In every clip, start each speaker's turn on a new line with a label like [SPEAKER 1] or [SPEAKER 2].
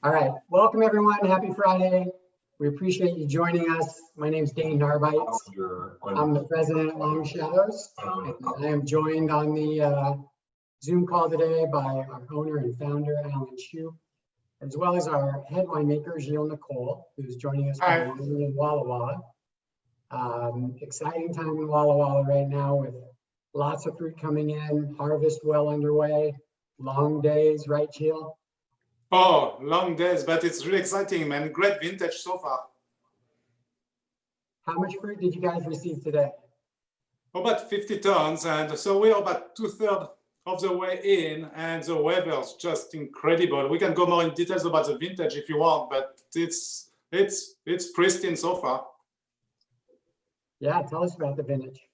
[SPEAKER 1] All right, welcome everyone. Happy Friday. We appreciate you joining us. My name is Dane Narbites. I'm the president at Long Shadows, and I am joined on the Zoom call today by our owner and founder, Alan Shoup, as well as our head winemaker, Gilles Nicole, who's joining us from in Walla Walla. Exciting time in Walla Walla right now with lots of fruit coming in, harvest well underway, long days, right, Gilles?
[SPEAKER 2] Oh, long days, but it's really exciting, man. Great vintage so far.
[SPEAKER 1] How much fruit did you guys receive today?
[SPEAKER 2] About 50 tons, and so we're about 2/3 of the way in, and the weather's just incredible. We can go more in details about the vintage if you want, but it's pristine so far.
[SPEAKER 1] Yeah, tell us about the vintage.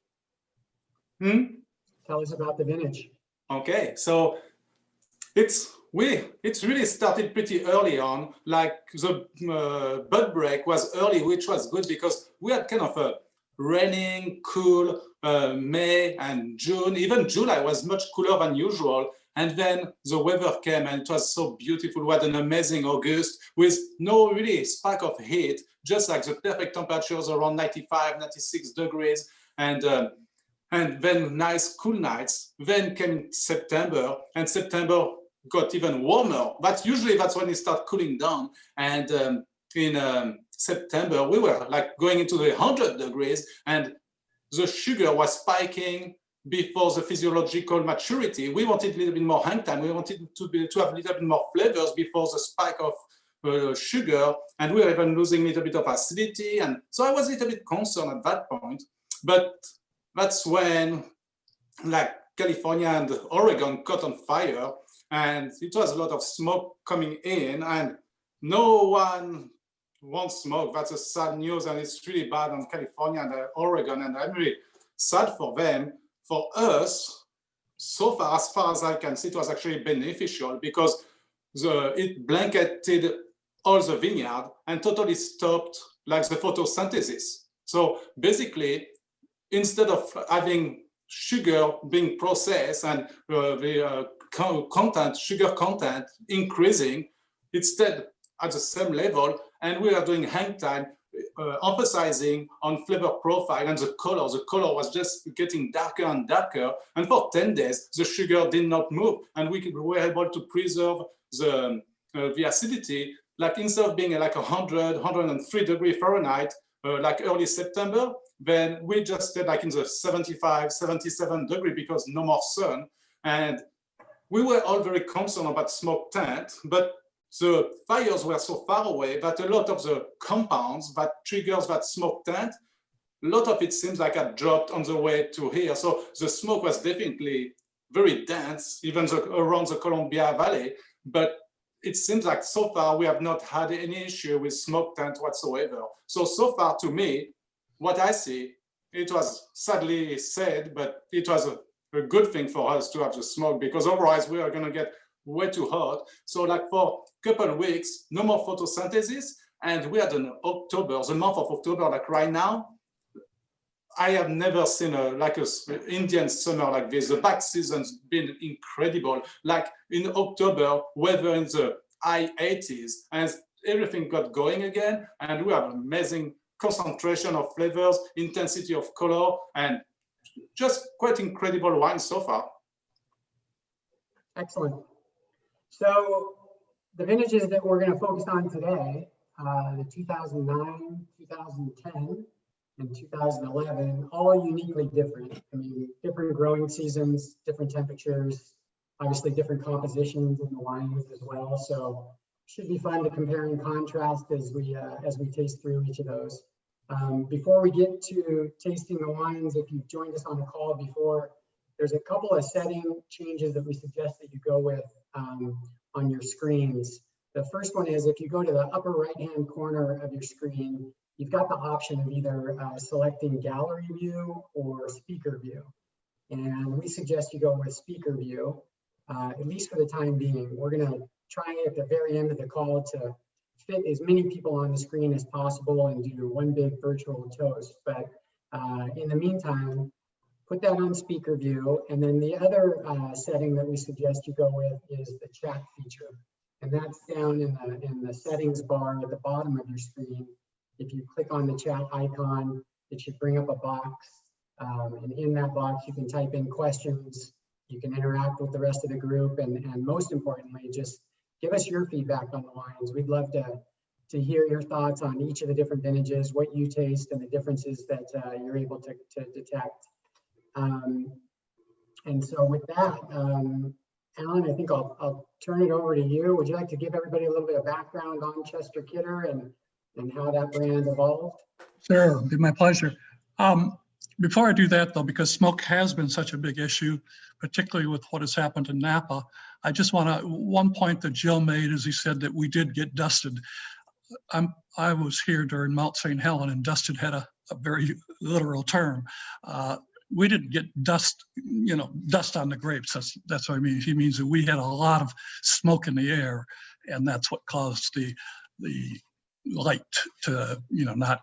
[SPEAKER 1] Tell us about the vintage.
[SPEAKER 2] Okay, so it's really started pretty early on. Like the bud break was early, which was good because we had kind of a raining, cool May and June. Even July was much cooler than usual. And then the weather came and it was so beautiful. We had an amazing August with no really spike of heat, just like the perfect temperatures around 95, 96 degrees. And then nice cool nights. Then came September, and September got even warmer. But usually that's when it starts cooling down. And in September, we were like going into the 100 degrees, and the sugar was spiking before the physiological maturity. We wanted a little bit more hang time. We wanted to have a little bit more flavors before the spike of sugar, and we were even losing a little bit of acidity. And so I was a little bit concerned at that point. But that's when like California and Oregon caught on fire, and it was a lot of smoke coming in, and no one wants smoke. That's a sad news, and it's really bad on California and Oregon, and I'm really sad for them. For us, so far as I can see, it was actually beneficial because it blanketed all the vineyard and totally stopped like the photosynthesis. So basically, instead of having sugar being processed and the sugar content increasing, it's stayed at the same level, and we are doing hang time, emphasizing on flavor profile and the color. The color was just getting darker and darker, and for 10 days, the sugar did not move, and we were able to preserve the acidity, like instead of being like 100, 103 degree Fahrenheit, like early September, then we just stayed like in the 75, 77 degree because no more sun. And we were all very concerned about smoke taint, but the fires were so far away that a lot of the compounds that triggers that smoke taint, a lot of it seems like it dropped on the way to here. So the smoke was definitely very dense, even around the Columbia Valley, but it seems like so far we have not had any issue with smoke taint whatsoever. So far to me, what I see, it was sadly said, but it was a good thing for us to have the smoke, because otherwise we are going to get way too hot. So like for a couple of weeks, no more photosynthesis. And we had an October, the month of October, like right now, I have never seen an Indian summer like this. The back season's been incredible. Like in October, weather in the high 80s, and everything got going again. And we have amazing concentration of flavors, intensity of color, and just quite incredible wine so far.
[SPEAKER 1] Excellent. So the vintages that we're going to focus on today, the 2009, 2010, and 2011, all uniquely different. I mean, different growing seasons, different temperatures, obviously different compositions in the wines as well. So should be fun to compare and contrast as we taste through each of those. Before we get to tasting the wines, if you've joined us on the call before, there's a couple of setting changes that we suggest that you go with on your screens. The first one is if you go to the upper right-hand corner of your screen, you've got the option of either selecting gallery view or speaker view. And we suggest you go with speaker view, at least for the time being. We're going to try at the very end of the call to fit as many people on the screen as possible and do one big virtual toast. But in the meantime, put that on speaker view. And then the other setting that we suggest you go with is the chat feature. and that's down in the settings bar at the bottom of your screen. If you click on the chat icon, it should bring up a box. And in that box, you can type in questions. You can interact with the rest of the group, and most importantly, just give us your feedback on the wines. We'd love to hear your thoughts on each of the different vintages, what you taste, and the differences that you're able to detect. And so with that, Alan, I think I'll turn it over to you. Would you like to give everybody a little bit of background on Chester-Kidder and how that brand evolved?
[SPEAKER 3] Sure, it'd be my pleasure. Before I do that, though, because smoke has been such a big issue, particularly with what has happened in Napa, I just want to, one point that Jill made is he said that we did get dusted. I was here during Mount St. Helen, and dusted had a very literal term. We didn't get dust, dust on the grapes. That's what I mean. He means that we had a lot of smoke in the air, and that's what caused the light to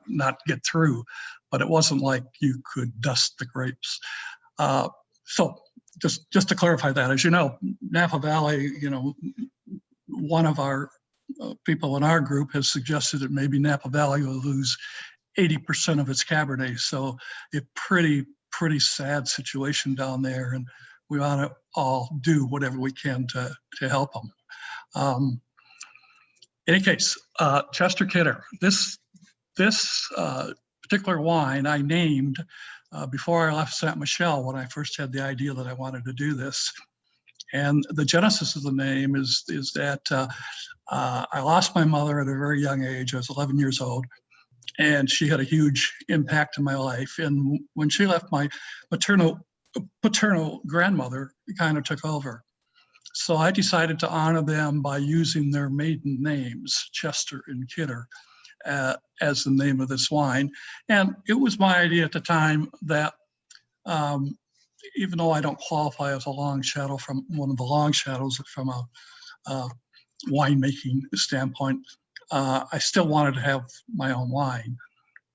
[SPEAKER 3] not get through. But it wasn't like you could dust the grapes. So just to clarify that, as you know, Napa Valley, one of our people in our group has suggested that maybe Napa Valley will lose 80% of its Cabernet. So a pretty sad situation down there, and we want to all do whatever we can to help them. In any case, Chester-Kidder, this particular wine I named before I left Saint Michel when I first had the idea that I wanted to do this. And the genesis of the name is that I lost my mother at a very young age. I was 11 years old, and she had a huge impact in my life. And when she left, my paternal grandmother kind of took over. So I decided to honor them by using their maiden names, Chester and Kidder, as the name of this wine. And it was my idea at the time that even though I don't qualify as a long shadow from one of the long shadows from a winemaking standpoint, I still wanted to have my own wine.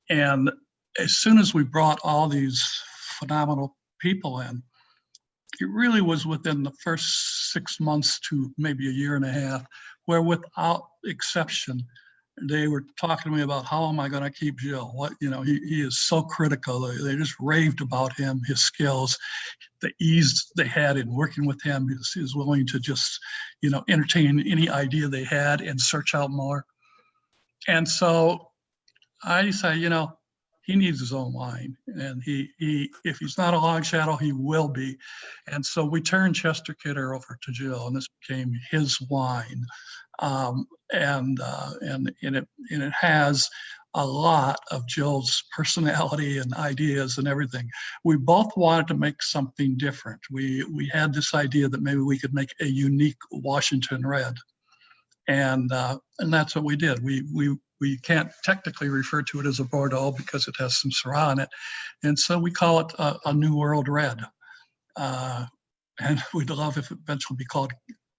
[SPEAKER 3] And as soon as we brought all these phenomenal people in, it really was within the first 6 months to maybe a year and a half, where without exception, they were talking to me about how am I going to keep Jill? What, he is so critical. They just raved about him, his skills, the ease they had in working with him. He was willing to just, entertain any idea they had and search out more. And so I decided, he needs his own wine, and if he's not a long shadow, he will be. And so we turned Chester-Kidder over to Jill, and this became his wine. And it has a lot of Jill's personality and ideas and everything. We both wanted to make something different. We had this idea that maybe we could make a unique Washington red, and that's what we did. We can't technically refer to it as a Bordeaux because it has some Syrah in it. And so we call it a New World Red. And we'd love if it eventually be called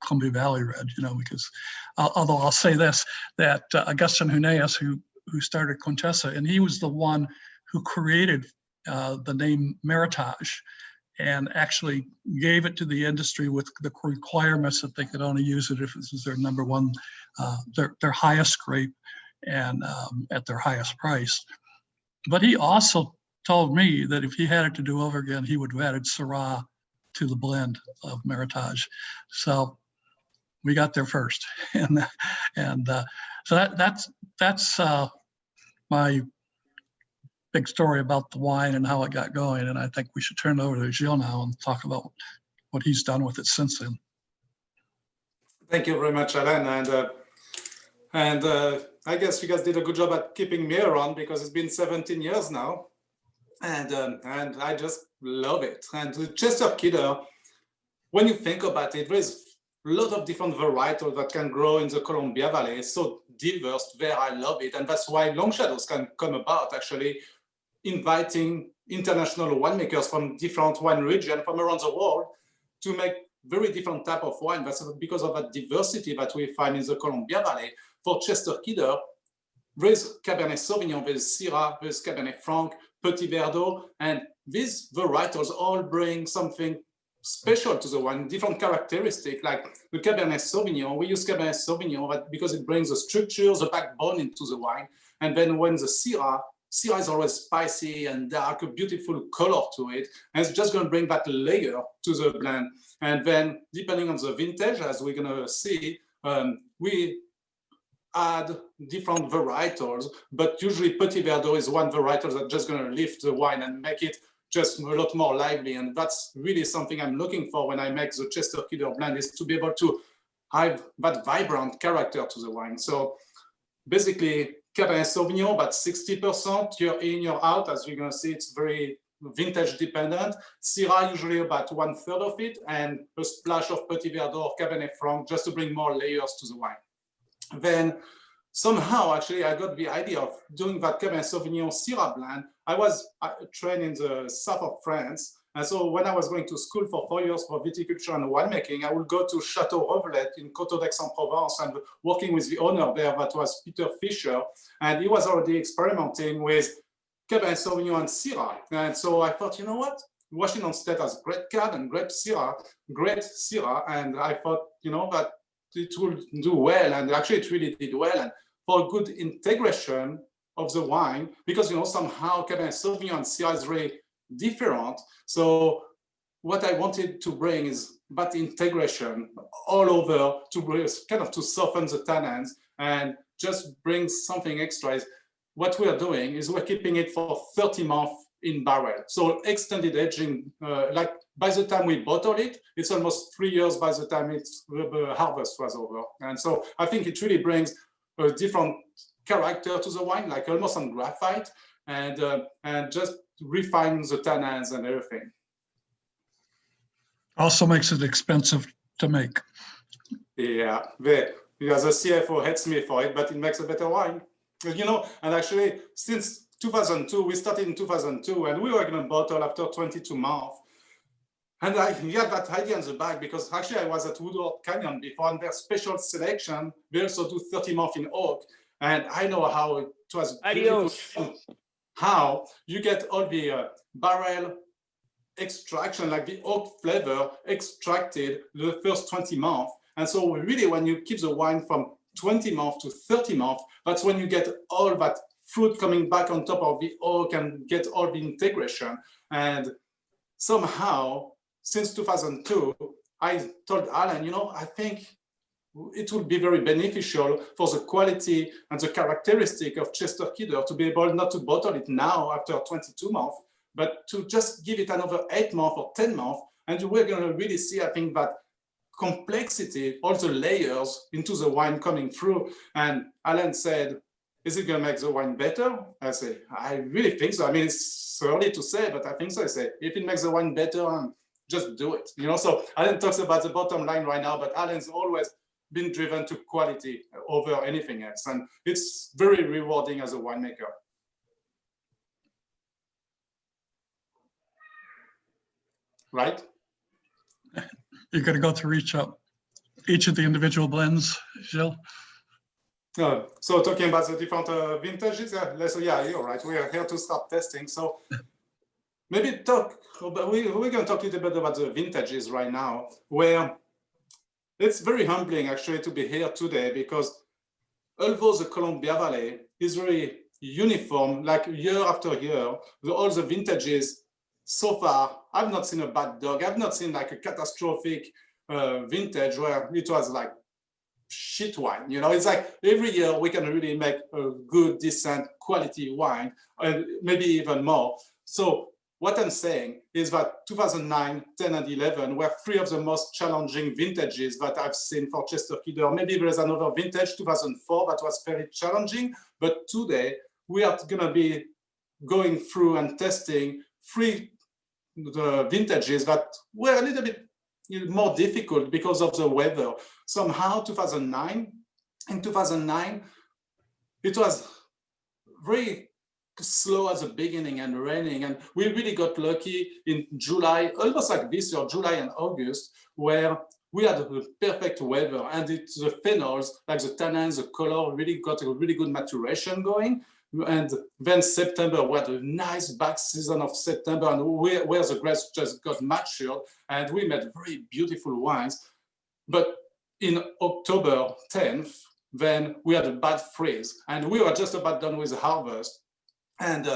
[SPEAKER 3] Columbia Valley Red, because although I'll say this, that Augustin Huneeus, who started Contessa, and he was the one who created the name Meritage and actually gave it to the industry with the requirements that they could only use it if this is their number one, their highest grape, and at their highest price. But he also told me that if he had it to do over again, he would have added Syrah to the blend of Meritage. So we got there first, and so that's my big story about the wine and how it got going. And I think we should turn it over to Gilles now and talk about what he's done with it since then.
[SPEAKER 2] Thank you very much, Alan, and I guess you guys did a good job at keeping me around because it's been 17 years now, and I just love it. And the Chester-Kidder, when you think about it, there's a lot of different varietals that can grow in the Columbia Valley. It's so diverse there, I love it. And that's why Long Shadows can come about, actually inviting international winemakers from different wine regions from around the world to make very different type of wine. That's because of that diversity that we find in the Columbia Valley. For Chester-Kidder, there's Cabernet Sauvignon, there's Syrah, there's Cabernet Franc, Petit Verdot, and these varietals all bring something special to the wine, different characteristic, like the Cabernet Sauvignon. We use Cabernet Sauvignon because it brings the structure, the backbone into the wine. And then when the Syrah is always spicy and dark, a beautiful color to it. And it's just going to bring that layer to the blend. And then depending on the vintage, as we're going to see, we add different varietals, but usually Petit Verdot is one varietal that's just going to lift the wine and make it just a lot more lively. And that's really something I'm looking for when I make the Chester-Kidder blend, is to be able to have that vibrant character to the wine. So basically Cabernet Sauvignon, about 60%, year in, year out. As you're going to see, it's very vintage dependent. Syrah, usually about 1/3 of it, and a splash of Petit Verdot or Cabernet Franc, just to bring more layers to the wine. Then somehow, actually, I got the idea of doing that Cabernet Sauvignon Syrah blend. I was trained in the south of France. And so when I was going to school for 4 years for viticulture and winemaking, I would go to Chateau Revelet in Coteau d'Aix-en-Provence and working with the owner there, that was Peter Fischer. And he was already experimenting with Cabernet Sauvignon and Syrah. And so I thought, you know what? Washington State has great Cab and great Syrah. And I thought, you know, that it will do well. And actually it really did well. And for good integration of the wine, because, you know, somehow Cabernet Sauvignon and Syrah is really different. So what I wanted to bring is that integration all over to bring, kind of to soften the tannins and just bring something extra. What we are doing is we're keeping it for 30 months in barrel. So extended aging, like by the time we bottle it, it's almost 3 years by the time the harvest was over. And so I think it really brings a different character to the wine, like almost on graphite, and just refines the tannins and everything.
[SPEAKER 3] Also makes it expensive to make.
[SPEAKER 2] Yeah, the CFO hates me for it, but it makes a better wine. You know, and actually since 2002, we started in 2002, and we were going to bottle after 22 months. And I had that idea in the back because actually I was at Woodward Canyon before, and their special selection, they also do 30 months in oak. And I know how it was beautiful, how you get all the barrel extraction, like the oak flavor extracted the first 20 months. And so really when you keep the wine from 20 months to 30 months, that's when you get all that fruit coming back on top of the oak and get all the integration. And somehow, since 2002, I told Alan, you know, I think it would be very beneficial for the quality and the characteristic of Chester-Kidder to be able not to bottle it now after 22 months, but to just give it another 8 months or 10 months. And we're going to really see, I think, that complexity, all the layers into the wine coming through. And Alan said, is it going to make the wine better? I say, I really think so. I mean, it's early to say, but I think so. I say, if it makes the wine better, just do it. You know, so Alan talks about the bottom line right now, but Alan's always been driven to quality over anything else. And it's very rewarding as a winemaker. Right?
[SPEAKER 3] You're going to go through each of the individual blends, Gilles?
[SPEAKER 2] So talking about the different vintages, yeah, you're right. We are here to start testing. So maybe we're going to talk a little bit about the vintages right now, where it's very humbling actually to be here today, because although the Columbia Valley is very uniform, like year after year, all the vintages so far, I've not seen a bad dog. I've not seen like a catastrophic vintage where it was like shit wine. You know, it's like every year we can really make a good, decent quality wine, and maybe even more. So what I'm saying is that 2009, 10, and 11 were 3 of the most challenging vintages that I've seen for Chester-Kidder. Maybe there's another vintage, 2004, that was very challenging. But today, we are going to be going through and testing 3 vintages that were a little bit more difficult because of the weather. Somehow, 2009, it was very slow at the beginning and raining, and we really got lucky in July, almost like this year, July and August, where we had the perfect weather, and the phenols, like the tannins, the color, really got a really good maturation going. And then September, we had a nice back season of September, and where the grapes just got matured, and we made very beautiful wines. But in October 10th, then we had a bad freeze, and we were just about done with the harvest. And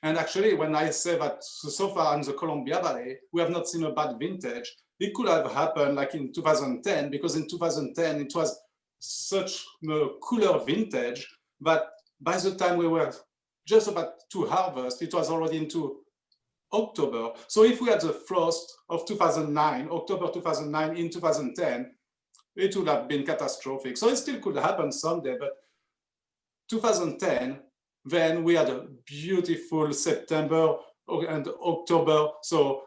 [SPEAKER 2] actually, when I say that so far in the Columbia Valley, we have not seen a bad vintage, it could have happened like in 2010, because in 2010, it was such a cooler vintage that by the time we were just about to harvest, it was already into October. So if we had the frost of 2009, October 2009 in 2010, it would have been catastrophic. So it still could happen someday, but 2010, then we had a beautiful September and October. So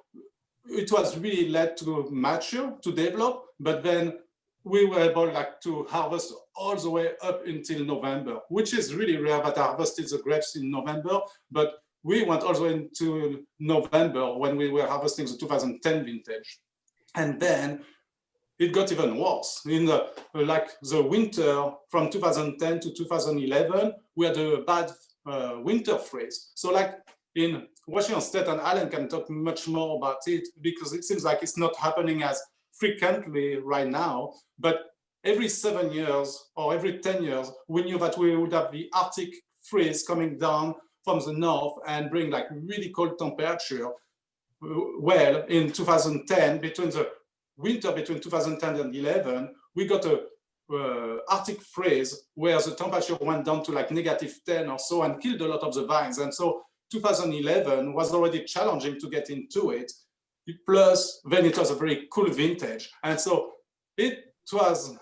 [SPEAKER 2] it was really late to mature, to develop, but then we were able to harvest all the way up until November, which is really rare that I harvested the grapes in November, but we went all the way into November when we were harvesting the 2010 vintage. And then it got even worse. In the winter from 2010 to 2011, we had a bad winter freeze. So like in Washington State, and Alan can talk much more about it because it seems like it's not happening as frequently right now, but every 7 years or every 10 years, we knew that we would have the Arctic freeze coming down from the north and bring like really cold temperature. Well, in 2010, between the winter between 2010 and 11, we got a Arctic freeze where the temperature went down to like -10 or so and killed a lot of the vines. And so 2011 was already challenging to get into it. Plus, then it was a very cool vintage. And so it was,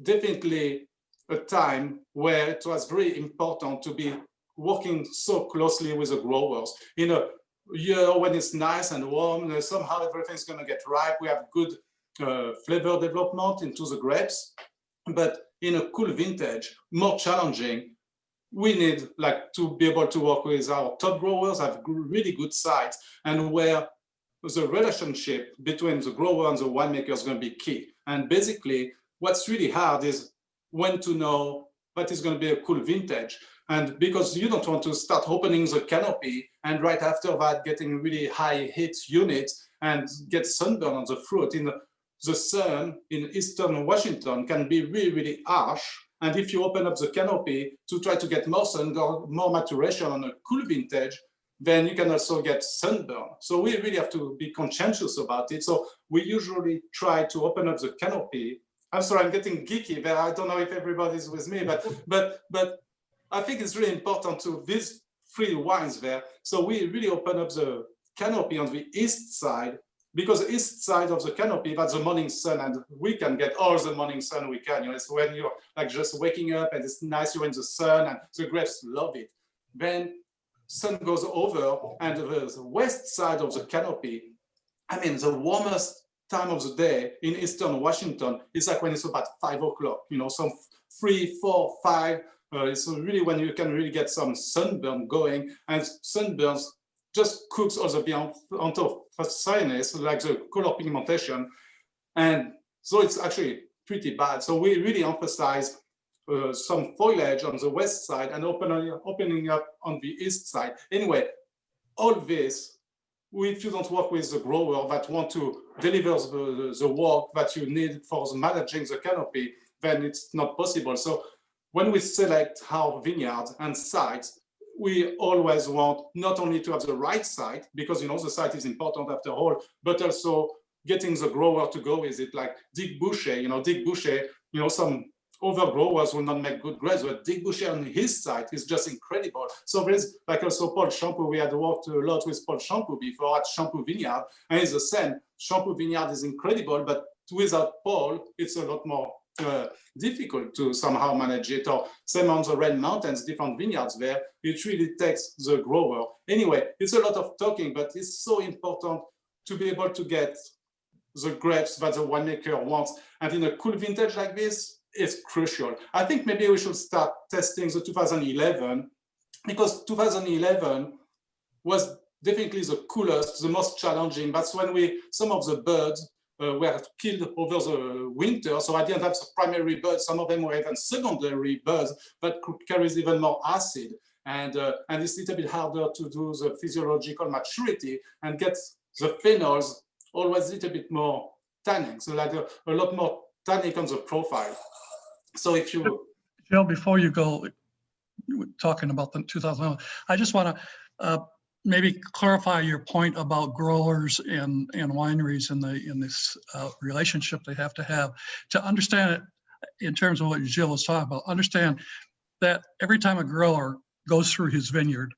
[SPEAKER 2] definitely a time where it was very important to be working so closely with the growers. In a year when it's nice and warm, somehow everything's going to get ripe. We have good flavor development into the grapes. But in a cool vintage, more challenging, we need to be able to work with our top growers, have really good sites, and where the relationship between the grower and the winemaker is going to be key. And basically, what's really hard is when to know that is going to be a cool vintage. And because you don't want to start opening the canopy and right after that getting really high heat units and get sunburn on the fruit. In the sun in eastern Washington can be really, really harsh. And if you open up the canopy to try to get more sun or more maturation on a cool vintage, then you can also get sunburn. So we really have to be conscientious about it. So we usually try to open up the canopy. I'm sorry, I'm getting geeky there. I don't know if everybody's with me, but I think it's really important to these three wines there. So we really open up the canopy on the east side, because the east side of the canopy, that's the morning sun, and we can get all the morning sun we can. It's when you're just waking up and it's nice, you're in the sun, and the grapes love it. Then sun goes over, and the west side of the canopy, the warmest time of the day in eastern Washington is like when it's about 5 o'clock, some 3, 4, 5. It's really when you can really get some sunburn going, and sunburns just cooks all the anthocyanins, like the color pigmentation. And so it's actually pretty bad. So we really emphasize some foliage on the west side and opening up on the east side. Anyway, all this, if you don't work with the grower that want to deliver the work that you need for managing the canopy, then it's not possible. So when we select our vineyard and sites, we always want not only to have the right site, because the site is important after all, but also getting the grower to go with it. Like Dick Boucher, some other growers will not make good grapes, but Dick Boucher on his site is just incredible. So there's also Paul Champoux. We had worked a lot with Paul Champoux before at Champoux Vineyard, and it's the same. Champoux Vineyard is incredible, but without Paul, it's a lot more difficult to somehow manage it. Or same on the Red Mountains, different vineyards there, it really takes the grower. Anyway, it's a lot of talking, but it's so important to be able to get the grapes that the winemaker wants. And in a cool vintage like this, it's crucial. I think maybe we should start testing the 2011, because 2011 was definitely the coolest, the most challenging. That's when some of the buds were killed over the winter. So I didn't have primary buds. Some of them were even secondary buds that could carry even more acid. And it's a little bit harder to do the physiological maturity and get the phenols always a little bit more tannic. So like a lot more tannic on the profile. So if you...
[SPEAKER 3] Jill, before you go talking about the 2011, I just want to maybe clarify your point about growers and wineries in this relationship they have to understand it in terms of what Jill was talking about. Understand that every time a grower goes through his vineyard,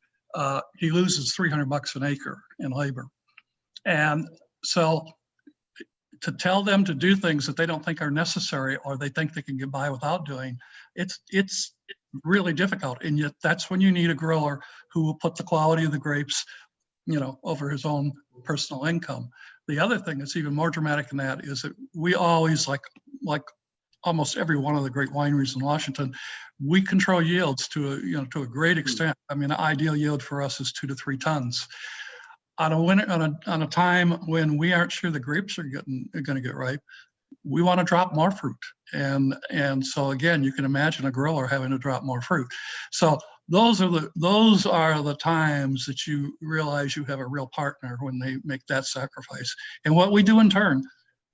[SPEAKER 3] he loses $300 an acre in labor. And so to tell them to do things that they don't think are necessary or they think they can get by without doing, it's really difficult. And yet that's when you need a grower who will put the quality of the grapes, you know, over his own personal income. The other thing that's even more dramatic than that is that we always, like almost every one of the great wineries in Washington, we control yields to a great extent. I mean, the ideal yield for us is 2 to 3 tons. On a time when we aren't sure the grapes are going to get ripe, we want to drop more fruit. And so again, you can imagine a grower having to drop more fruit. So those are the times that you realize you have a real partner, when they make that sacrifice. And what we do in turn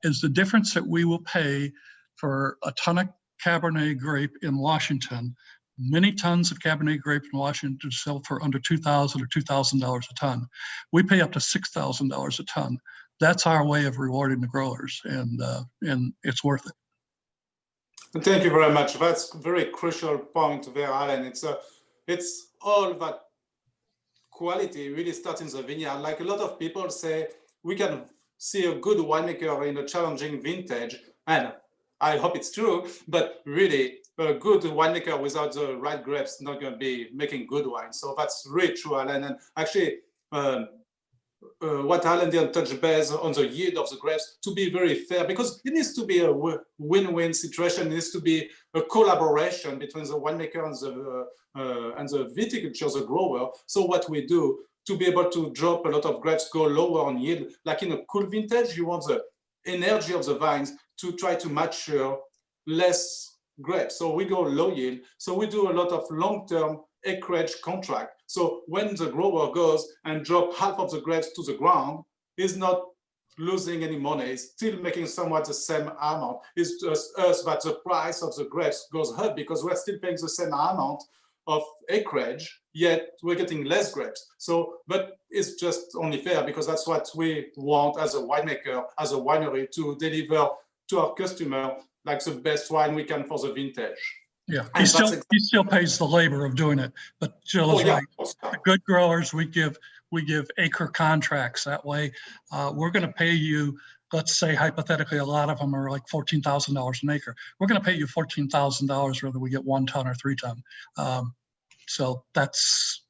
[SPEAKER 3] is the difference that we will pay for a ton of Cabernet grape in Washington. Many tons of Cabernet grape in Washington sell for under $2,000 or $2,000 a ton. We pay up to $6,000 a ton. That's our way of rewarding the growers, and it's worth it.
[SPEAKER 2] Thank you very much. That's a very crucial point there, Alan. It's all that quality really starts in the vineyard. Like a lot of people say, we can see a good winemaker in a challenging vintage, and I hope it's true, but really a good winemaker without the right grapes is not going to be making good wine. So that's really true, Alan. And actually, what Alan didn't touch base on the yield of the grapes, to be very fair, because it needs to be a win-win situation. It needs to be a collaboration between the winemaker and the viticulture, the grower. So what we do to be able to drop a lot of grapes, go lower on yield, like in a cool vintage, you want the energy of the vines to try to mature less grapes. So we go low yield. So we do a lot of long-term acreage contract. So when the grower goes and drop half of the grapes to the ground, he's not losing any money. He's still making somewhat the same amount. It's just us that the price of the grapes goes up because we're still paying the same amount of acreage, yet we're getting less grapes. So, but it's just only fair because that's what we want as a winemaker, as a winery, to deliver to our customer like the best wine we can for the vintage.
[SPEAKER 3] Yeah, he still pays the labor of doing it, but Jill is right. The good growers, we give acre contracts. That way, we're going to pay you. Let's say hypothetically, a lot of them are like $14,000 an acre. We're going to pay you $14,000 whether we get 1 ton or 3 ton. So that's,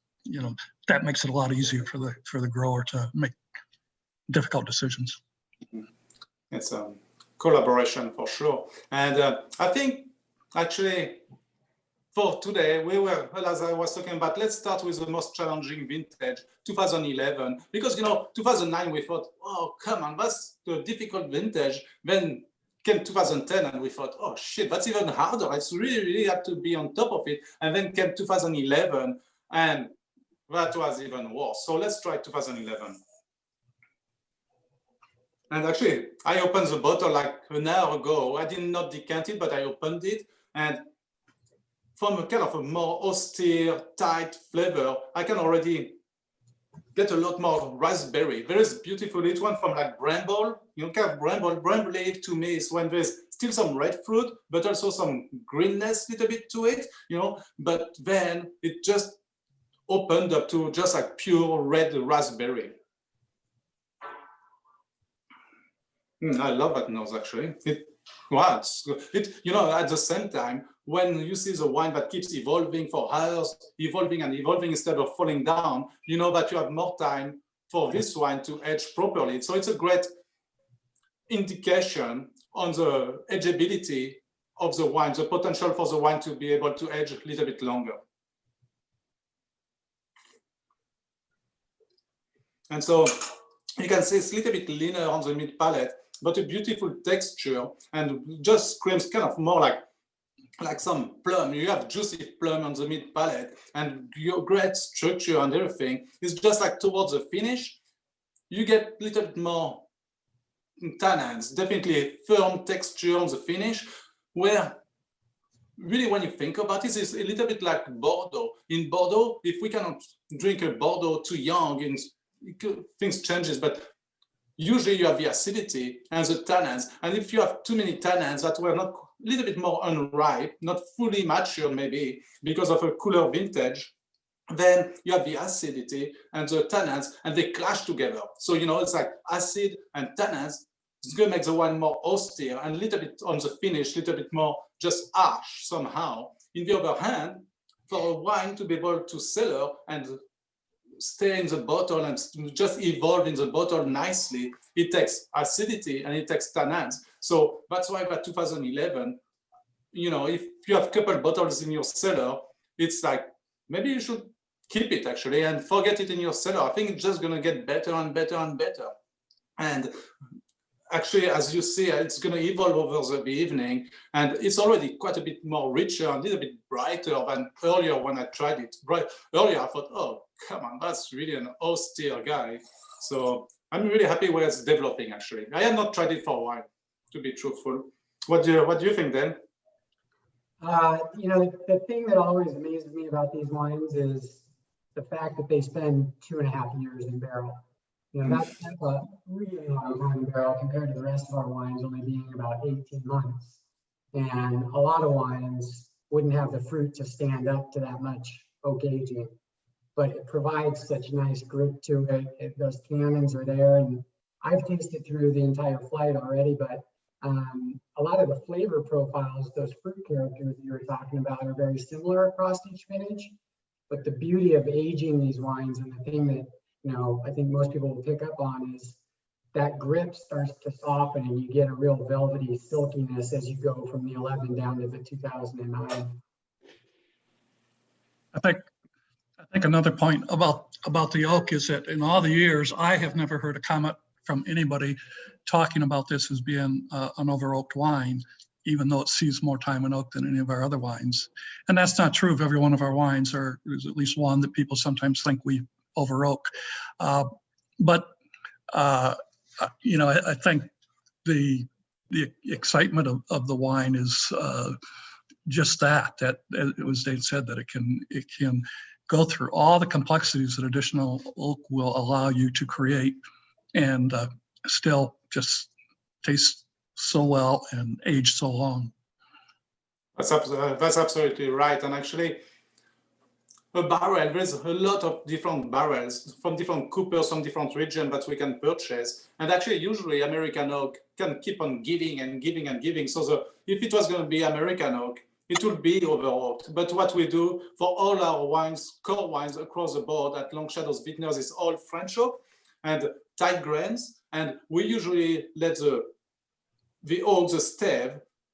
[SPEAKER 3] that makes it a lot easier for the grower to make difficult decisions.
[SPEAKER 2] It's a collaboration for sure. And I think actually for today, we were, well, as I was talking about, let's start with the most challenging vintage, 2011, because 2009 we thought, oh, come on, that's the difficult vintage. Then came 2010 and we thought, oh shit, that's even harder. It's really have to be on top of it. And then came 2011 and that was even worse. So let's try 2011. And actually, I opened the bottle like an hour ago. I did not decant it, but I opened it. And from a kind of a more austere, tight flavor, I can already get a lot more raspberry. Very beautiful. It went from like bramble, kind of bramble leaf to me is when there's still some red fruit, but also some greenness little bit to it, but then it just opened up to just like pure red raspberry. I love that nose actually. At the same time, when you see the wine that keeps evolving for hours, evolving and evolving instead of falling down, you know that you have more time for this wine to age properly. So it's a great indication on the ageability of the wine, the potential for the wine to be able to age a little bit longer. And so you can see it's a little bit leaner on the mid palate. but a beautiful texture and just screams kind of more like some plum. You have juicy plum on the mid palate and your great structure and everything. It's just like towards the finish, you get a little bit more tannins, definitely firm texture on the finish, where really when you think about it, it's a little bit like Bordeaux. In Bordeaux, if we cannot drink a Bordeaux too young, things changes, but usually you have the acidity and the tannins. And if you have too many tannins that were not a little bit more unripe, not fully mature maybe because of a cooler vintage, then you have the acidity and the tannins and they clash together. So, it's like acid and tannins. It's going to make the wine more austere and a little bit on the finish, a little bit more just harsh somehow. In the other hand, for a wine to be able to cellar and stay in the bottle and just evolve in the bottle nicely, it takes acidity and it takes tannins. So that's why by 2011, if you have a couple bottles in your cellar, it's like, maybe you should keep it actually and forget it in your cellar. I think it's just going to get better and better and better. And actually, as you see, it's going to evolve over the evening, and it's already quite a bit more richer and a little bit brighter than earlier when I tried it. Earlier, I thought, oh, come on, that's really an austere guy. So I'm really happy where it's developing, actually. I have not tried it for a while, to be truthful. What do you think, Dan?
[SPEAKER 1] The thing that always amazes me about these wines is the fact that they spend 2.5 years in barrel. That's a really long time in barrel compared to the rest of our wines only being about 18 months. And a lot of wines wouldn't have the fruit to stand up to that much oak aging, but it provides such nice grip to it. Those tannins are there, and I've tasted through the entire flight already, but a lot of the flavor profiles, those fruit characters you were talking about, are very similar across each vintage. But the beauty of aging these wines, and the thing that I think most people will pick up on, is that grip starts to soften and you get a real velvety silkiness as you go from the 11 down to the 2009.
[SPEAKER 3] I think another point about the oak is that in all the years, I have never heard a comment from anybody talking about this as being an over-oaked wine, even though it sees more time in oak than any of our other wines. And that's not true of every one of our wines. There's at least one that people sometimes think we over oak. But I think the excitement of the wine is just that it was Dave said, that it can go through all the complexities that additional oak will allow you to create and still just taste so well and age so long.
[SPEAKER 2] That's absolutely right. And actually, a barrel, there's a lot of different barrels from different coopers, from different regions that we can purchase. And actually, usually American oak can keep on giving and giving and giving. So if it was going to be American oak, it would be over-oaked. But what we do for all our wines, core wines across the board at Long Shadows Vintners, is all French oak and tight grains. And we usually let the oak, the stave,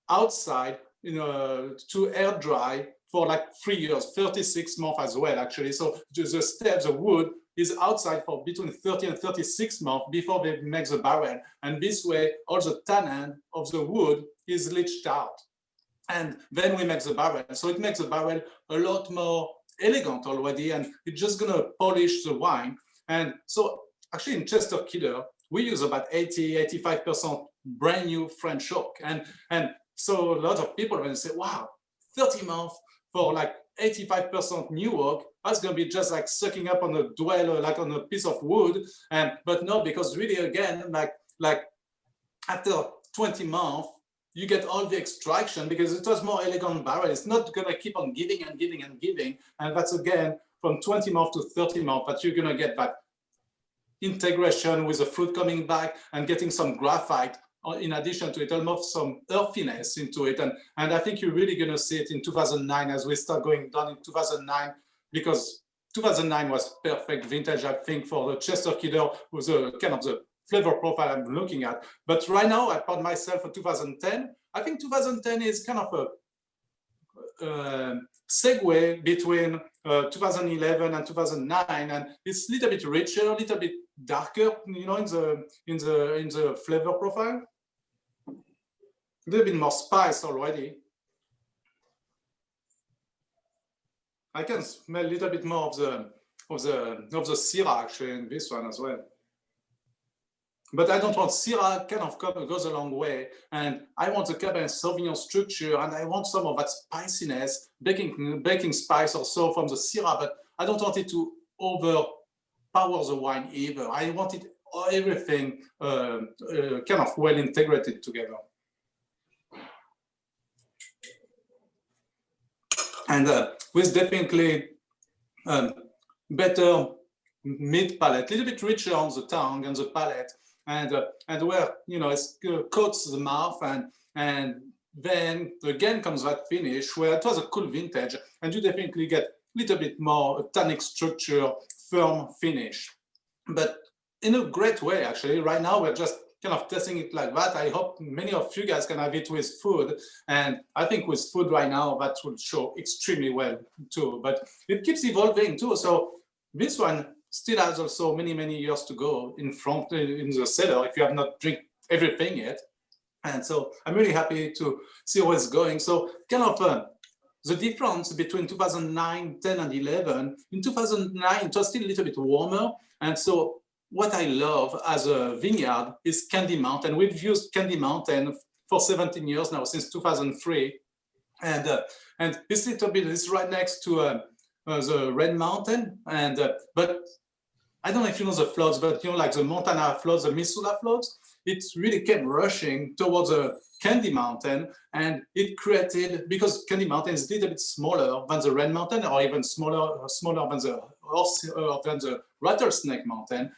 [SPEAKER 2] outside to air dry for like 3 years, 36 months as well, actually. So the stave, the wood, is outside for between 30 and 36 months before they make the barrel. And this way, all the tannin of the wood is leached out. And then we make the barrel. So it makes the barrel a lot more elegant already, and it's just gonna polish the wine. And so actually in Chester-Kidder, we use about 85% brand new French oak. And so a lot of people when they say, wow, 30 months for like 85% new oak, that's going to be just like sucking up on a dweller, like on a piece of wood. But no, because really, again, like after 20 months, you get all the extraction because it was more elegant barrel. It's not going to keep on giving and giving and giving. And that's again, from 20 months to 30 months, that you're going to get that integration with the fruit coming back and getting some graphite in addition to it, almost some earthiness into it. And I think you're really going to see it in 2009 as we start going down in 2009, because 2009 was perfect vintage, I think, for the Chester-Kidder, with a kind of the flavor profile I'm looking at. But right now, I found myself for 2010. I think 2010 is kind of a segue between 2011 and 2009, and it's a little bit richer, a little bit darker, in the flavor profile. little bit more spice already. I can smell a little bit more of the Syrah actually in this one as well. But I don't want Syrah kind of goes a long way, and I want the Cabernet Sauvignon structure, and I want some of that spiciness, baking spice or so from the Syrah, but I don't want it to overpower the wine either. I want it everything kind of well integrated together. And with definitely better mid palate, a little bit richer on the tongue and the palate, and where it coats the mouth, and then again comes that finish where it was a cool vintage, and you definitely get a little bit more tannic structure, firm finish, but in a great way actually. Right now we're just kind of testing it like that. I hope many of you guys can have it with food, and I think with food right now that will show extremely well too, but it keeps evolving too. So this one still has also many years to go in the cellar if you have not drink everything yet. And so I'm really happy to see where it's going. So kind of the difference between 2009, 10 and 11, in 2009 it was still a little bit warmer, and so what I love as a vineyard is Candy Mountain. We've used Candy Mountain for 17 years now, since 2003. And this little bit is right next to the Red Mountain. But I don't know if you know the floods, but like the Montana floods, the Missoula floods, it really came rushing towards the Candy Mountain, and it created, because Candy Mountain is a little bit smaller than the Red Mountain, or even smaller than the Rattlesnake Mountain.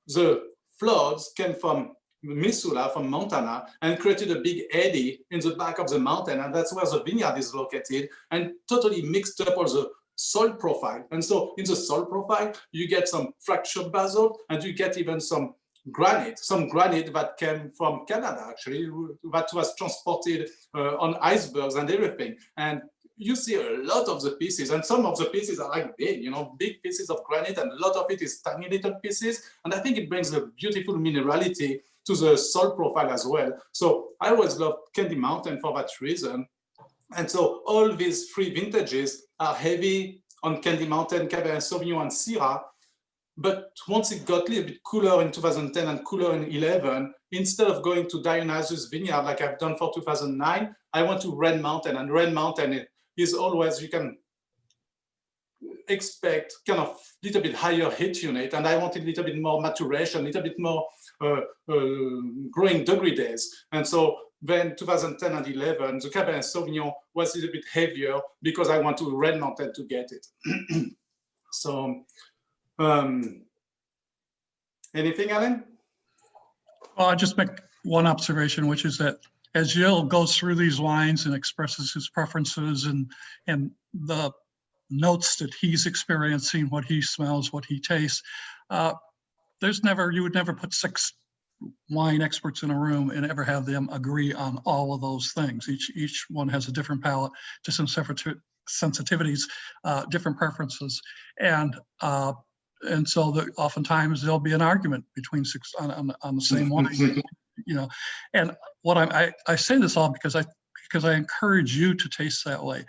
[SPEAKER 2] The floods came from Missoula, from Montana, and created a big eddy in the back of the mountain, and that's where the vineyard is located, and totally mixed up all the soil profile. And so in the soil profile, you get some fractured basalt, and you get even some granite that came from Canada, actually, that was transported on icebergs and everything. And you see a lot of the pieces, and some of the pieces are like big pieces of granite, and a lot of it is tiny little pieces. And I think it brings a beautiful minerality to the soil profile as well. So I always love Candy Mountain for that reason. And so all these three vintages are heavy on Candy Mountain, Cabernet Sauvignon, and Syrah. But once it got a little bit cooler in 2010 and cooler in 11, instead of going to Dionysus Vineyard like I've done for 2009, I went to Red Mountain. And Red Mountain is always, you can expect kind of a little bit higher heat unit, and I wanted a little bit more maturation, a little bit more growing degree days. And so then 2010 and 11, the Cabernet Sauvignon was a little bit heavier because I went to Red Mountain to get it. So, anything, Alan?
[SPEAKER 3] Well, I'll just make one observation, which is that as Gilles goes through these wines and expresses his preferences and the notes that he's experiencing, what he smells, what he tastes, you would never put 6 wine experts in a room and ever have them agree on all of those things. Each one has a different palate, different sensitivities, different preferences, and so that oftentimes there'll be an argument between 6 on the same wine. And what I say this all because I encourage you to taste that way.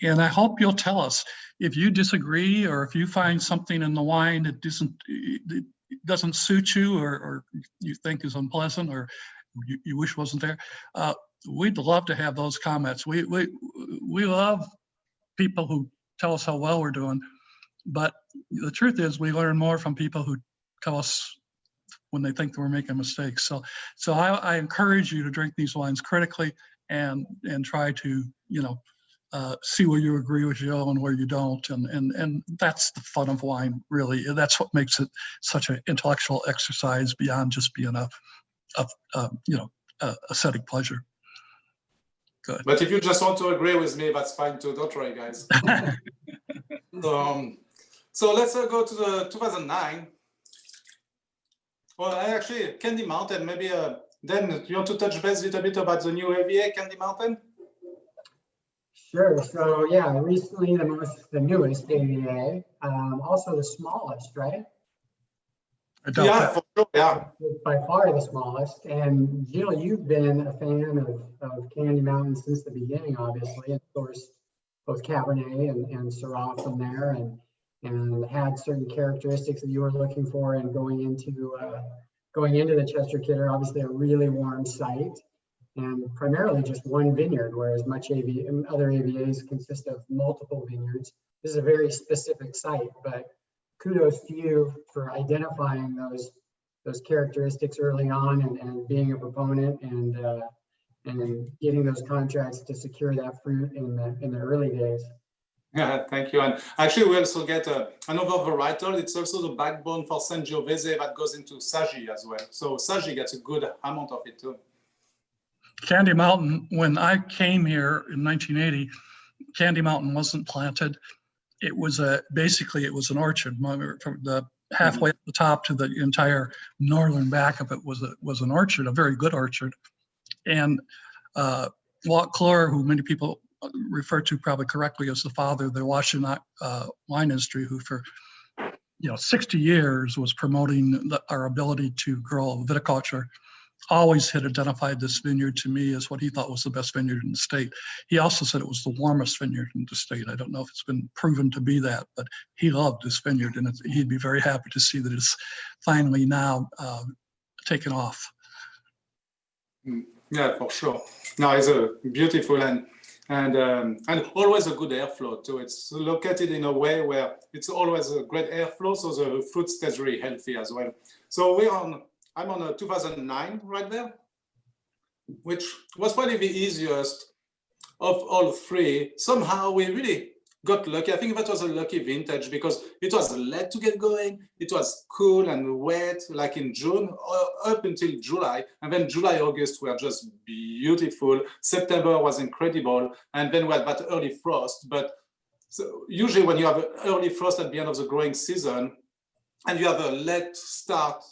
[SPEAKER 3] And I hope you'll tell us if you disagree, or if you find something in the wine that doesn't suit you, or you think is unpleasant, or you wish wasn't there. We'd love to have those comments. We love people who tell us how well we're doing, but the truth is we learn more from people who tell us when they think that we're making mistakes. So I encourage you to drink these wines critically and try to see where you agree with Gilles and where you don't, and that's the fun of wine, really. That's what makes it such an intellectual exercise beyond just being a aesthetic pleasure. Good.
[SPEAKER 2] But if you just want to agree with me, that's fine too. Don't worry, guys. So let's go to the 2009. Well, actually, Candy Mountain, maybe then you want to touch base a little bit about the new AVA Candy Mountain?
[SPEAKER 1] Sure. So yeah, recently the newest AVA, also the smallest, right?
[SPEAKER 3] I doubt
[SPEAKER 2] Yeah,
[SPEAKER 3] that.
[SPEAKER 2] for sure. Yeah.
[SPEAKER 1] It's by far the smallest. And Jill, you've been a fan of Candy Mountain since the beginning, obviously, and of course, both Cabernet and Syrah from there, and had certain characteristics that you were looking for and going into the Chester-Kidder, obviously a really warm site and primarily just one vineyard, whereas other AVAs consist of multiple vineyards. This is a very specific site, but kudos to you for identifying those characteristics early on and being a proponent and getting those contracts to secure that fruit in the early days.
[SPEAKER 2] Yeah, thank you. And actually, we also get another varietal. It's also the backbone for Sangiovese that goes into Saggi as well. So Saggi gets a good amount of it too.
[SPEAKER 3] Candy Mountain, when I came here in 1980, Candy Mountain wasn't planted. It was basically it was an orchard. From the halfway up the top to the entire northern back of it was an orchard, a very good orchard. And Walt Clore, who many people refer to probably correctly as the father of the Washington wine industry, who for 60 years was promoting our ability to grow viticulture, always had identified this vineyard to me as what he thought was the best vineyard in the state. He also said it was the warmest vineyard in the state. I don't know if it's been proven to be that, but he loved this vineyard, and he'd be very happy to see that it's finally now taken off.
[SPEAKER 2] Yeah, for sure. No, it's a beautiful and always a good airflow too. It's located in a way where it's always a great airflow, so the fruit stays very healthy as well. So I'm on a 2009 right there, which was probably the easiest of all three. Somehow we really got lucky. I think that was a lucky vintage because it was late to get going. It was cool and wet, like in June up until July. And then July, August were just beautiful. September was incredible. And then we had that early frost. But so usually when you have an early frost at the end of the growing season and you have a late start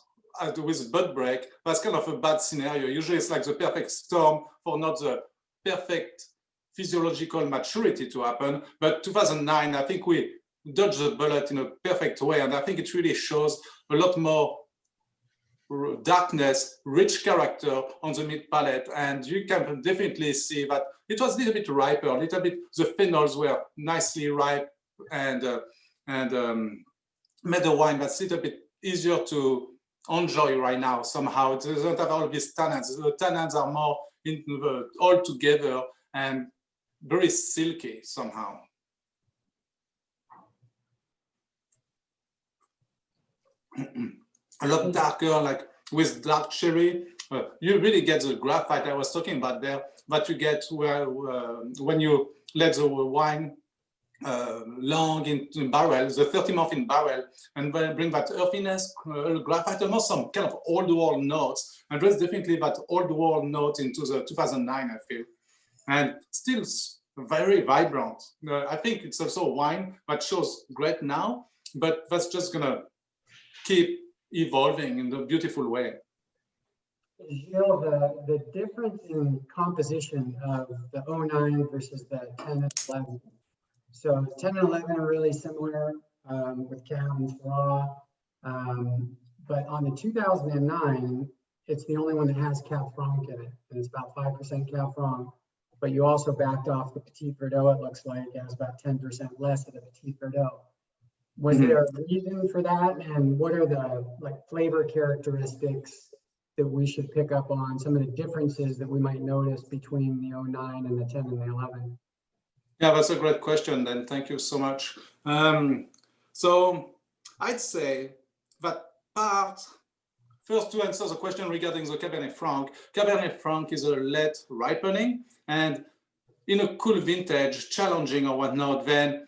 [SPEAKER 2] with bud break, that's kind of a bad scenario. Usually it's like the perfect storm for not the perfect physiological maturity to happen. But 2009, I think we dodged the bullet in a perfect way. And I think it really shows a lot more darkness, rich character on the mid palate. And you can definitely see that it was a little bit riper, a little bit, the phenols were nicely ripe and made a wine that's a little bit easier to enjoy right now somehow. It doesn't have all these tannins. The tannins are more all together and very silky somehow. A lot darker, like with dark cherry. You really get the graphite I was talking about there, that you get when you let the wine long in barrel, the 30-month in barrel, and then bring that earthiness, graphite, almost some kind of old world notes. And there's definitely that old world note into the 2009, I feel. And still very vibrant. I think it's also a wine that shows great now, but that's just gonna keep evolving in a beautiful way.
[SPEAKER 1] Gilles, the difference in composition of the 09 versus the 10 and 11. So 10 and 11 are really similar with Cab and Syrah, but on the 2009, it's the only one that has Cab Franc in it, and it's about 5% Cab Franc. But you also backed off the Petit Verdot, it looks like, it has about 10% less of the Petit Verdot. Was there a reason for that? And what are the flavor characteristics that we should pick up on, some of the differences that we might notice between the 09 and the 10 and the 11?
[SPEAKER 2] Yeah, that's a great question, then. Thank you so much. So I'd say that first to answer the question regarding the Cabernet Franc is a late ripening, and in a cool vintage, challenging or whatnot, then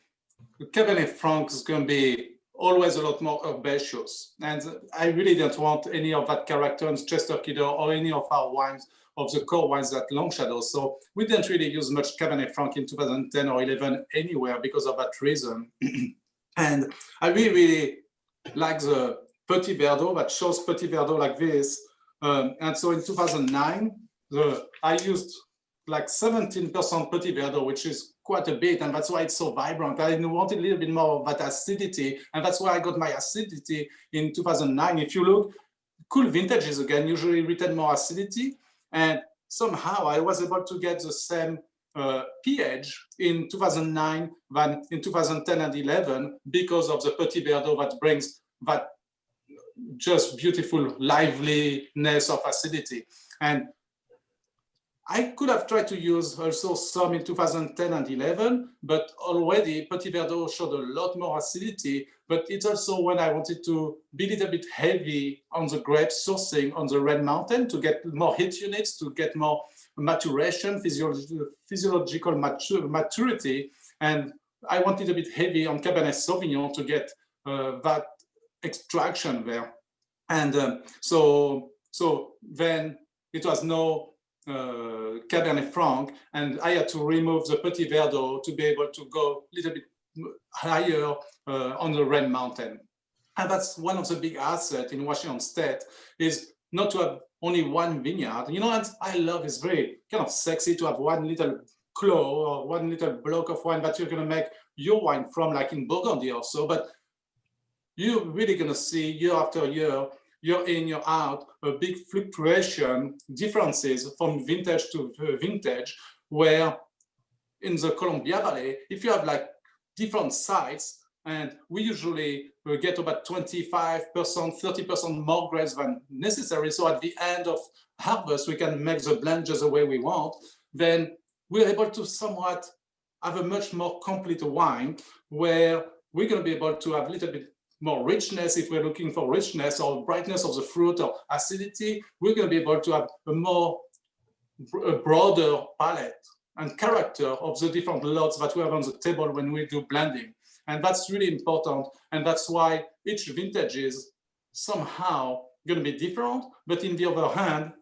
[SPEAKER 2] the Cabernet Franc is going to be always a lot more herbaceous. And I really don't want any of that character in Chester-Kidder or any of our wines, of the core wines that long shadows. So we didn't really use much Cabernet Franc in 2010 or 11 anywhere because of that reason. And I really, really like the Petit Verdot that shows Petit Verdot like this. And so in 2009, I used like 17% Petit Verdot, which is quite a bit, and that's why it's so vibrant. I wanted a little bit more of that acidity, and that's why I got my acidity in 2009. If you look, cool vintages again usually retain more acidity, and somehow I was able to get the same pH in 2009 than in 2010 and 11 because of the Petit Verdot that brings that just beautiful liveliness of acidity. And I could have tried to use also some in 2010 and 11, but already Petit Verdot showed a lot more acidity. But it's also when I wanted to be a little bit heavy on the grape sourcing on the Red Mountain to get more heat units, to get more maturation, physiological maturity. And I wanted a bit heavy on Cabernet Sauvignon to get that extraction there. And so then it was no Cabernet Franc, and I had to remove the Petit Verdot to be able to go a little bit higher on the Red Mountain. And that's one of the big assets in Washington State, is not to have only one vineyard. You know, and I love, it's very kind of sexy to have one little clos or one little block of wine that you're going to make your wine from, like in Burgundy or so. But you're really going to see year after year, year in, year out, a big fluctuation, differences from vintage to vintage, where in the Columbia Valley, if you have like different sites, and we usually get about 25%, 30% more grapes than necessary. So at the end of harvest, we can make the blend just the way we want. Then we're able to somewhat have a much more complete wine, where we're going to be able to have a little bit more richness if we're looking for richness or brightness of the fruit or acidity. We're going to be able to have a broader palette and character of the different lots that we have on the table when we do blending. And that's really important. And that's why each vintage is somehow going to be different. But in the other hand,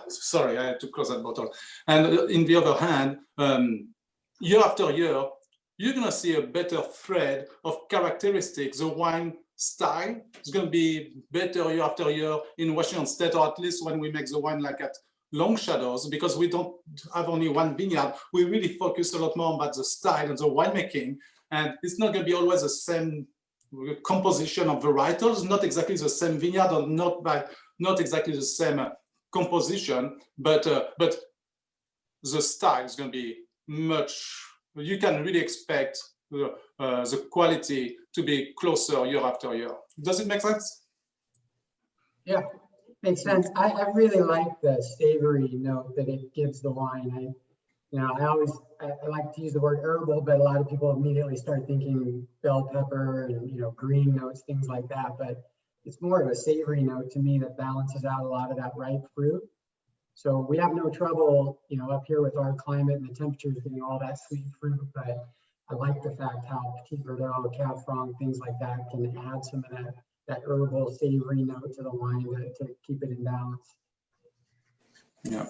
[SPEAKER 2] sorry, I had to close that bottle. And in the other hand, year after year, you're going to see a better thread of characteristics. The wine style is going to be better year after year in Washington State, or at least when we make the wine like at Long Shadows, because we don't have only one vineyard. We really focus a lot more about the style and the winemaking. And it's not going to be always the same composition of varietals, not exactly the same vineyard, or not exactly the same composition, but the style is going to be much. You can really expect the quality to be closer year after year. Does it make sense?
[SPEAKER 1] Yeah, makes sense. I really like the savory note that it gives the wine. I like to use the word herbal, but a lot of people immediately start thinking bell pepper and green notes, things like that. But it's more of a savory note to me that balances out a lot of that ripe fruit. So we have no trouble, up here with our climate and the temperatures getting all that sweet fruit. But I like the fact how Petit Verdot, Cab Franc, things like that can add some of that herbal savory note to the wine to keep it in balance.
[SPEAKER 2] Yeah.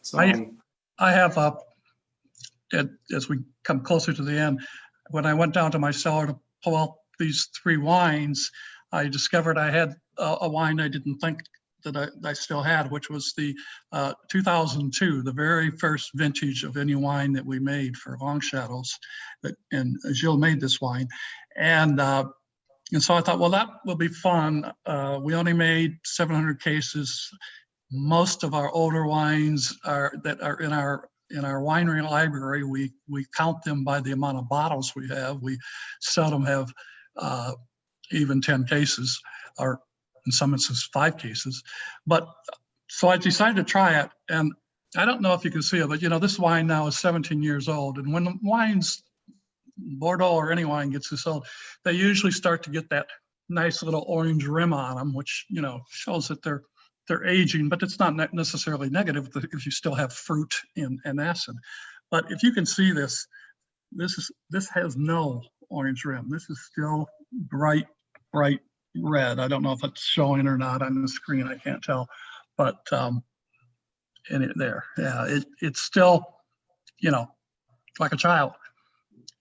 [SPEAKER 2] So
[SPEAKER 3] I have as we come closer to the end, when I went down to my cellar to pull out these three wines, I discovered I had a wine I didn't think that I still had, which was the 2002, the very first vintage of any wine that we made for Long Shadows. And Gilles made this wine. And so I thought, well, that will be fun. We only made 700 cases. Most of our older wines that are in our winery library, we count them by the amount of bottles we have. We seldom have even 10 cases, or in some instances 5 cases. But so I decided to try it, and I don't know if you can see it, but this wine now is 17 years old. And when the wines, Bordeaux or any wine gets this old, they usually start to get that nice little orange rim on them, which shows that they're aging, but it's not necessarily negative if you still have fruit and acid. But if you can see this has no orange rim. This is still bright red. I don't know if it's showing or not on the screen. I can't tell, but it's still, like a child.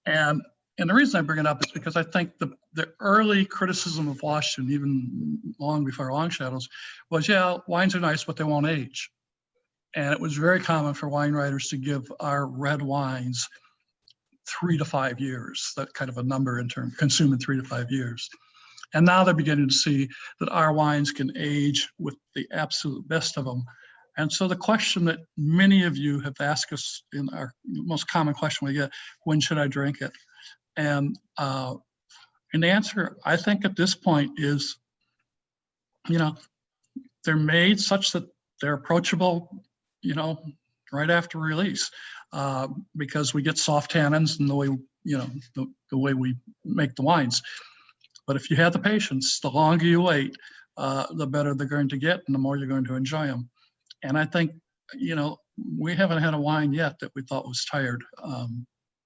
[SPEAKER 3] And the reason I bring it up is because I think the early criticism of Washington, even long before Long Shadows, was, yeah, wines are nice, but they won't age. And it was very common for wine writers to give our red wines 3 to 5 years, that kind of a number in terms, consume in 3 to 5 years. And now they're beginning to see that our wines can age with the absolute best of them. And so the question that many of you have asked us in our most common question we get, when should I drink it? And the answer, I think at this point is, you know, they're made such that they're approachable, you know, right after release, because we get soft tannins and the way, you know, the way we make the wines. But if you have the patience, the longer you wait, the better they're going to get and the more you're going to enjoy them. And I think, you know, we haven't had a wine yet that we thought was tired,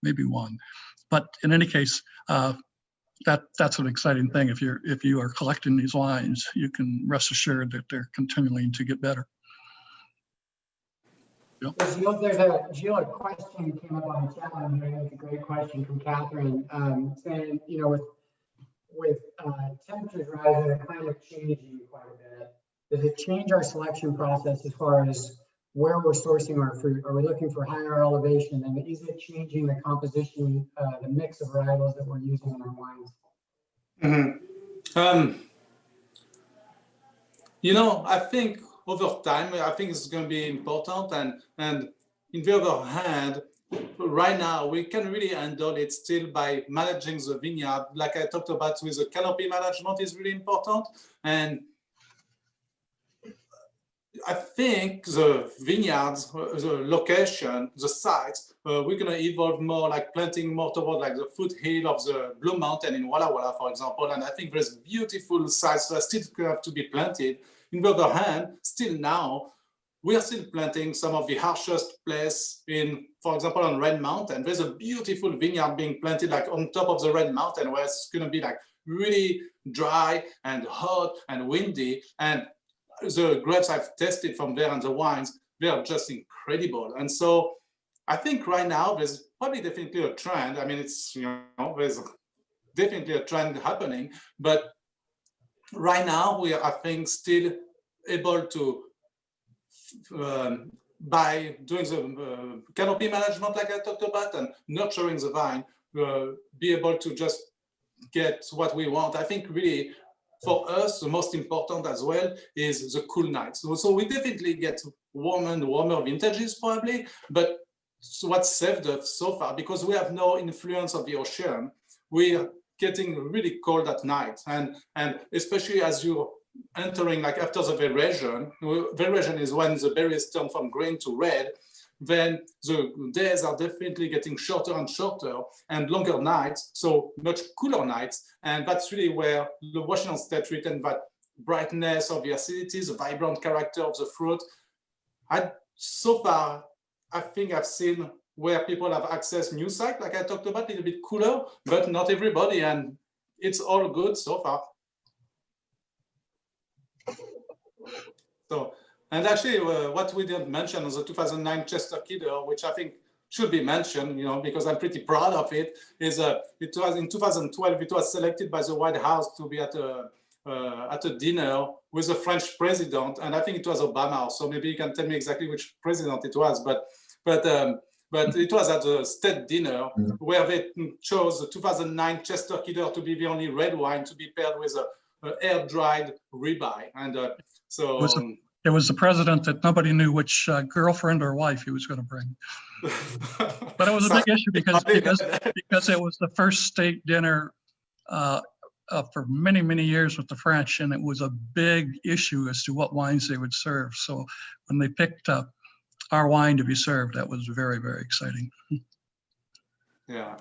[SPEAKER 3] maybe one. But in any case, that's an exciting thing. If you are collecting these wines, you can rest assured that they're continuing to get better. Yep.
[SPEAKER 1] Gilles, a question came up on the chat line here. It's a great question from Catherine, saying, you know, with temperatures rising and climate changing quite a bit, does it change our selection process as far as where we're sourcing our fruit? Are we looking for higher elevation, and is it changing the composition, the mix of varietals that we're using in our wines?
[SPEAKER 2] Mm-hmm. You know, I think over time, I think it's going to be important, and in the other hand, right now we can really handle it still by managing the vineyard, like I talked about with the canopy management is really important. And I think the vineyards, the location, the sites, we're going to evolve more, like planting more toward like the foothill of the Blue Mountain in Walla Walla, for example. And I think there's beautiful sites that still have to be planted. On the other hand, still now, we are still planting some of the harshest place in, for example, on Red Mountain. There's a beautiful vineyard being planted like on top of the Red Mountain, where it's going to be like really dry and hot and windy. And the grapes I've tested from there and the wines, they are just incredible. And so I think right now there's probably definitely a trend. I mean, it's, you know, there's definitely a trend happening, but right now we are, I think, still able to, by doing the canopy management like I talked about and nurturing the vine, be able to just get what we want. I think really, for us, the most important as well is the cool nights. So we definitely get warmer and warmer vintages probably, but what's saved us so far, because we have no influence of the ocean, we're getting really cold at night. And especially as you're entering like after the veraison is when the berries turn from green to red, then the days are definitely getting shorter and shorter and longer nights, so much cooler nights. And that's really where the Washington State retains that brightness of the acidity, the vibrant character of the fruit. So far, I think I've seen where people have accessed new sites, like I talked about, a little bit cooler, but not everybody, and it's all good so far. So, and actually, what we didn't mention is the 2009 Chester-Kidder, which I think should be mentioned, you know, because I'm pretty proud of it. Is it was in 2012. It was selected by the White House to be at a dinner with the French president, and I think it was Obama. So maybe you can tell me exactly which president it was, but it was at a state dinner where they chose the 2009 Chester-Kidder to be the only red wine to be paired with a air-dried ribeye, and so.
[SPEAKER 3] It was the president that nobody knew which girlfriend or wife he was going to bring. But it was a big issue because it was the first state dinner for many, many years with the French, and it was a big issue as to what wines they would serve. So when they picked our wine to be served, that was very, very exciting.
[SPEAKER 2] Yeah.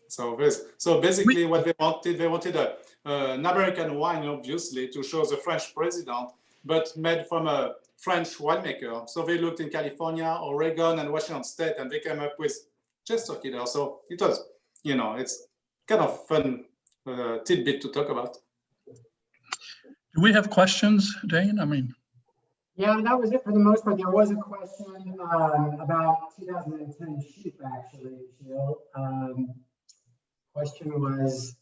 [SPEAKER 2] So basically what they wanted an American wine, obviously, to show the French president, but made from a French winemaker. So they looked in California, Oregon, and Washington State, and they came up with Chester-Kidder. So it was, you know, it's kind of fun tidbit to talk about.
[SPEAKER 3] Do we have questions, Dane? I mean.
[SPEAKER 1] Yeah, that was it for the most part. There was a question about 2010 sheep, actually, Gilles. Question was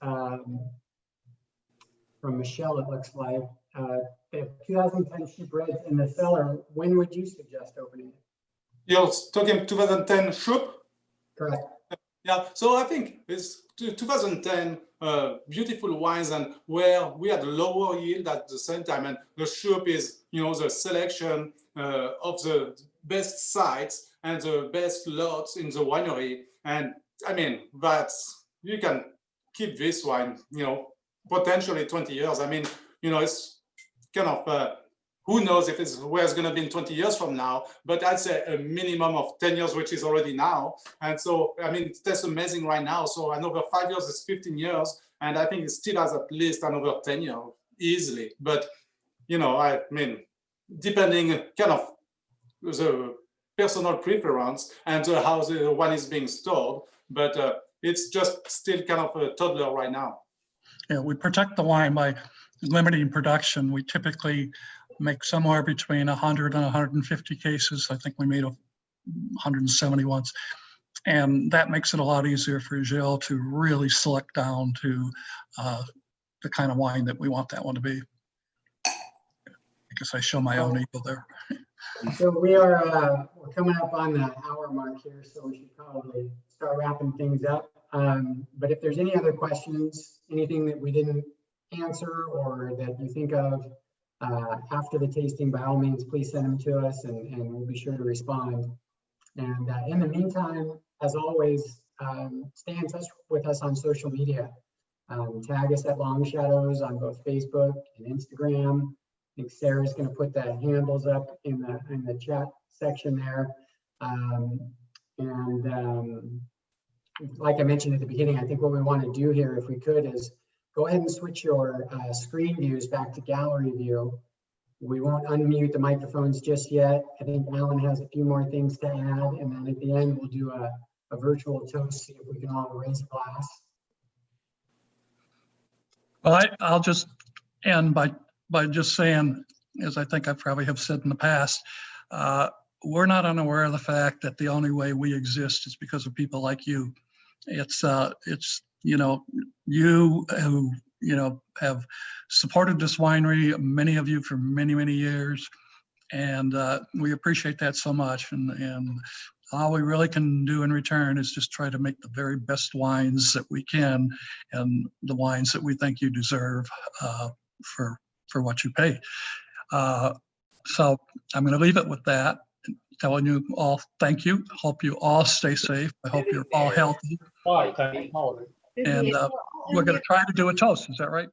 [SPEAKER 1] from Michelle, it looks like. If 2010 sheep reds in the cellar, when would you suggest opening it?
[SPEAKER 2] You're talking 2010 Schupp?
[SPEAKER 1] Correct.
[SPEAKER 2] Yeah, so I think it's 2010 beautiful wines and where we had lower yield at the same time. And the Schupp is, the selection of the best sites and the best lots in the winery. And I mean, you can keep this wine, potentially 20 years. I mean, it's kind of, who knows if it's where it's going to be in 20 years from now, but I'd say a minimum of 10 years, which is already now. And so, I mean, that's amazing right now. So another 5 years is 15 years. And I think it still has at least another 10 years easily. But, I mean, depending kind of the personal preference and how the wine is being stored, but it's just still kind of a toddler right now.
[SPEAKER 3] Yeah, we protect the wine by limiting production. We typically make somewhere between 100 and 150 cases. I think we made 170 once. And that makes it a lot easier for Gilles to really select down to the kind of wine that we want that one to be. I guess I show my own ego there.
[SPEAKER 1] So we're coming up on the hour mark here, so we should probably start wrapping things up. But if there's any other questions, anything that we didn't answer or that you think of after the tasting, by all means, please send them to us and we'll be sure to respond. And in the meantime, as always, stay in touch with us on social media. Tag us at Long Shadows on both Facebook and Instagram. I think Sarah's going to put the handles up in the chat section there. Like I mentioned at the beginning, I think what we want to do here, if we could, is go ahead and switch your screen views back to gallery view. We won't unmute the microphones just yet. I think Alan has a few more things to add, and then at the end we'll do a virtual toast, see if we can all raise a glass.
[SPEAKER 3] Well, I'll just end by just saying, as I think I probably have said in the past, we're not unaware of the fact that the only way we exist is because of people like you. It's you who have supported this winery, many of you for many, many years, and we appreciate that so much. And all we really can do in return is just try to make the very best wines that we can, and the wines that we think you deserve for what you pay. So I'm going to leave it with that, telling you all thank you. Hope you all stay safe. I hope you're all healthy. And we're going to try to do a toast. Is that right?